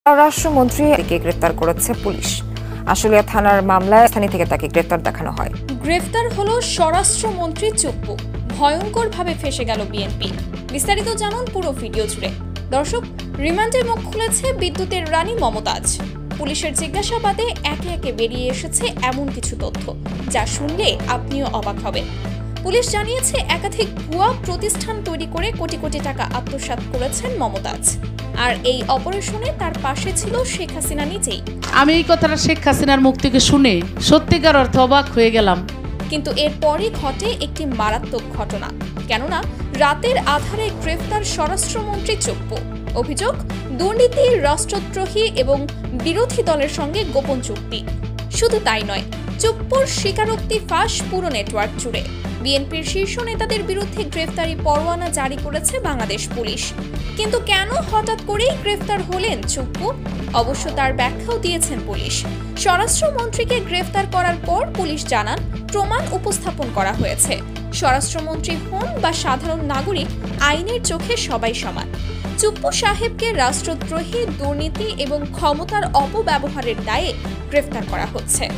স্বরাষ্ট্রমন্ত্রীকে গ্রেফতার করেছে পুলিশ। আশুলিয়া থানার মামলায় স্থানীয় থেকে তাকে গ্রেফতার দেখানো হয়। গ্রেফতার হলো স্বরাষ্ট্রমন্ত্রী চুপ্পু। ভয়ঙ্করভাবে ফেসে গেল বিএনপি। বিস্তারিত জানুন পুরো ভিডিও জুড়ে। দর্শক, রিমান্ডের মুখ খুলেছে বিদ্যুতের রানী মমতাজ। পুলিশের জিজ্ঞাসাবাদে একে একে বেরিয়ে এসেছে এমন কিছু তথ্য যা শুনলে আপনিও অবাক হবেন। পুলিশ জানিয়েছে একাধিক ভুয়া প্রতিষ্ঠান তৈরি করে কোটি কোটি টাকা আত্মসাৎ করেছেন মমতাজ। আর এই অপারেশনে তার পাশে ছিল শেখ হাসিনা নিজেই। আমি এই কথাটা শেখ হাসিনার মুখ থেকে শুনে সত্যিকার অর্থে অবাক হয়ে গেলাম। কিন্তু এরপরই ঘটে একটি মারাত্মক ঘটনা। কেননা রাতের আধারে গ্রেফতার স্বরাষ্ট্রমন্ত্রী চুপ্পু। অভিযোগ, দুর্নীতি, রাষ্ট্রদ্রোহী এবং বিরোধী দলের সঙ্গে গোপন চুক্তি। শুধু তাই নয়, চুপ্পুর স্বীকারোক্তি ফাঁস পুরো নেটওয়ার্ক জুড়ে। বিএনপির শীর্ষ নেতাদের বিরুদ্ধে গ্রেফতারি পরোয়ানা জারি করেছে বাংলাদেশ পুলিশ। কিন্তু কেন হঠাৎ করেই গ্রেফতার হলেন চুপ্পু? অবশ্য তার ব্যাখ্যাও দিয়েছেন পুলিশ। স্বরাষ্ট্রমন্ত্রীকে গ্রেফতার করার পর পুলিশ জানান, প্রমাণ উপস্থাপন করা হয়েছে। স্বরাষ্ট্রমন্ত্রী হন বা সাধারণ নাগরিক, আইনের চোখে সবাই সমান। চুপ্পু সাহেবকে রাষ্ট্রদ্রোহী, দুর্নীতি এবং ক্ষমতার অপব্যবহারের দায়ে গ্রেফতার করা হচ্ছে।